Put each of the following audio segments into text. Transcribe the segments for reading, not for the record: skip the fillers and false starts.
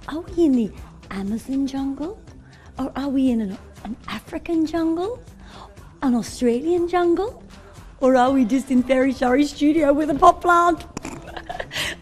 Are we in the Amazon jungle? Or are we in an African jungle? An Australian jungle? Or are we just in FairyShari's studio with a pot plant?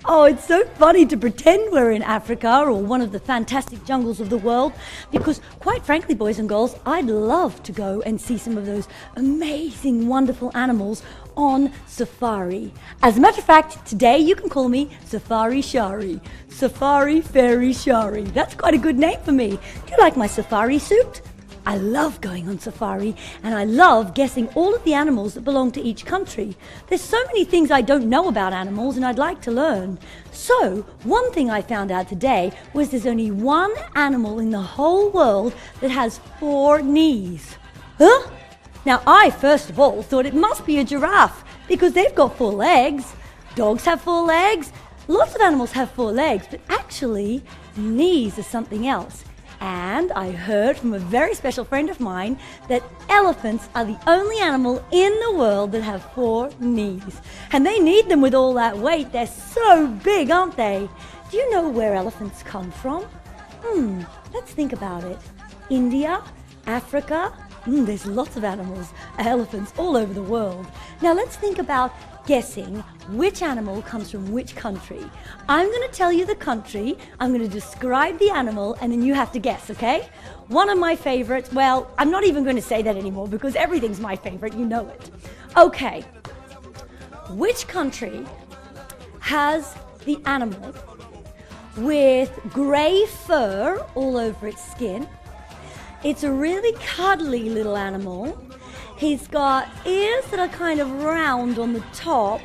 Oh, it's so funny to pretend we're in Africa or one of the fantastic jungles of the world, because quite frankly, boys and girls, I'd love to go and see some of those amazing, wonderful animals on safari. As a matter of fact, today you can call me FairyShari. Safari FairyShari. That's quite a good name for me. Do you like my safari suit? I love going on safari, and I love guessing all of the animals that belong to each country. There's so many things I don't know about animals, and I'd like to learn. So, one thing I found out today was there's only one animal in the whole world that has 4 knees. Huh? Now, I first of all thought it must be a giraffe, because they've got 4 legs. Dogs have 4 legs. Lots of animals have 4 legs, but actually, knees are something else. And I heard from a very special friend of mine that elephants are the only animal in the world that have 4 knees. And they need them with all that weight. They're so big, aren't they? Do you know where elephants come from? Let's think about it. India? Africa? There's lots of elephants all over the world. Now let's think about guessing which animal comes from which country. I'm going to tell you the country, I'm going to describe the animal, and then you have to guess, okay? One of my favorites, well, I'm not even going to say that anymore because everything's my favorite, you know it. Okay, which country has the animal with grey fur all over its skin? It's a really cuddly little animal. He's got ears that are kind of round on the top.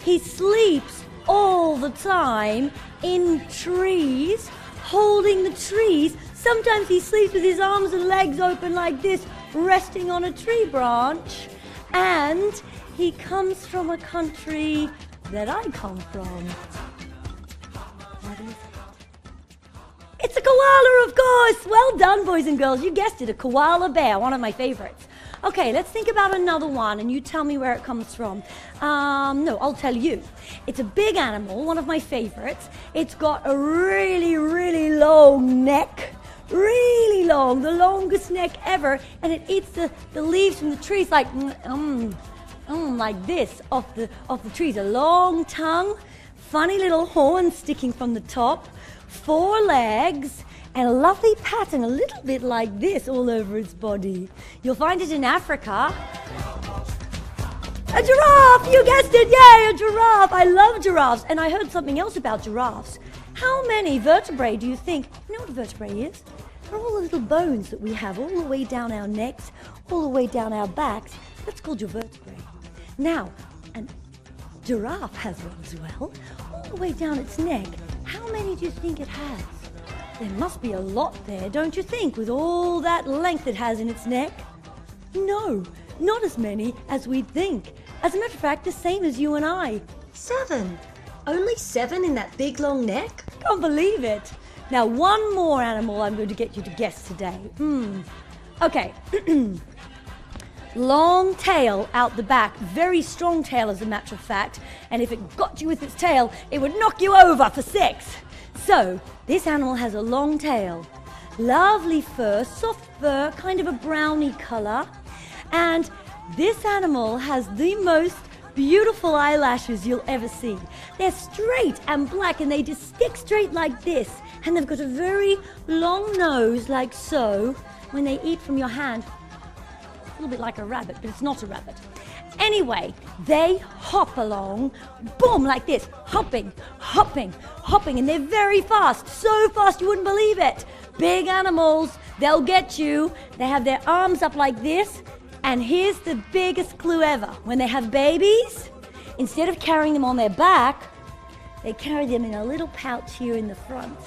He sleeps all the time in trees, holding the trees. Sometimes he sleeps with his arms and legs open like this, resting on a tree branch. And he comes from a country that I come from. What is it? It's a koala, of course! Well done, boys and girls. You guessed it, a koala bear, one of my favorites. Okay, let's think about another one, and you tell me where it comes from. No, I'll tell you. It's a big animal, one of my favorites. It's got a really, really long neck. Really long, the longest neck ever. And it eats the leaves from the trees like this, off the trees. A long tongue, funny little horn sticking from the top, 4 legs, and a lovely pattern, a little bit like this all over its body. You'll find it in Africa. A giraffe! You guessed it! Yay, a giraffe! I love giraffes. And I heard something else about giraffes. How many vertebrae do you think? You know what a vertebrae is? They're all the little bones that we have all the way down our necks, all the way down our backs. That's called your vertebrae. Now, a giraffe has one as well, all the way down its neck. How many do you think it has? There must be a lot there, don't you think, with all that length it has in its neck? No, not as many as we'd think. As a matter of fact, the same as you and I. 7. Only 7 in that big long neck? Can't believe it. Now, one more animal I'm going to get you to guess today. Okay. Long tail out the back, very strong tail as a matter of fact, and if it got you with its tail, it would knock you over for 6. So, this animal has a long tail, lovely fur, soft fur, kind of a browny color, and this animal has the most beautiful eyelashes you'll ever see. They're straight and black, and they just stick straight like this, and they've got a very long nose like so. When they eat from your hand, a little bit like a rabbit, but it's not a rabbit. Anyway, they hop along, boom, like this, hopping, hopping, hopping, and they're very fast, so fast you wouldn't believe it. Big animals, they'll get you. They have their arms up like this, and here's the biggest clue ever. When they have babies, instead of carrying them on their back, they carry them in a little pouch here in the front,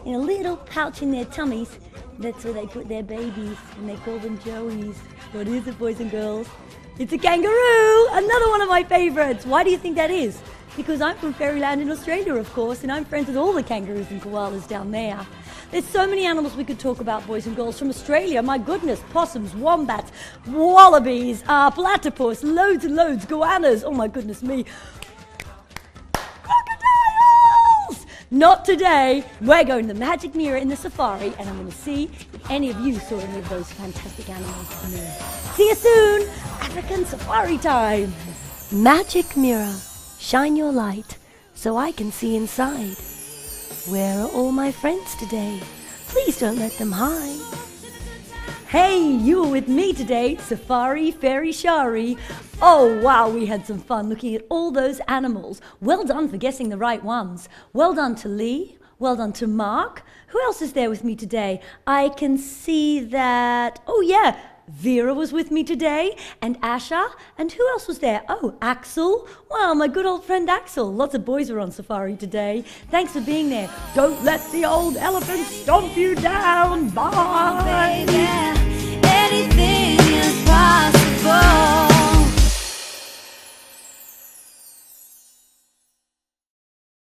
in a little pouch in their tummies. That's where they put their babies, and they call them joeys. What is it, boys and girls? It's a kangaroo! Another one of my favorites. Why do you think that is? Because I'm from Fairyland in Australia, of course, and I'm friends with all the kangaroos and koalas down there. There's so many animals we could talk about, boys and girls, from Australia. My goodness, possums, wombats, wallabies, platypus, loads and loads, goannas. Oh my goodness me. Crocodiles! Not today. We're going to the magic mirror in the safari, and I'm going to see if any of you saw any of those fantastic animals in there. See you soon. African safari time. Magic mirror, shine your light so I can see inside. Where are all my friends today? Please don't let them hide. Hey, you were with me today, Safari FairyShari. Oh wow, we had some fun looking at all those animals. Well done for guessing the right ones. Well done to Lee. Well done to Mark. Who else is there with me today? I can see that, oh yeah, Vera was with me today, and Asha, and who else was there? Oh, Axel. Wow, my good old friend Axel. Lots of boys were on safari today. Thanks for being there. Don't let the old elephant stomp you down. Bye.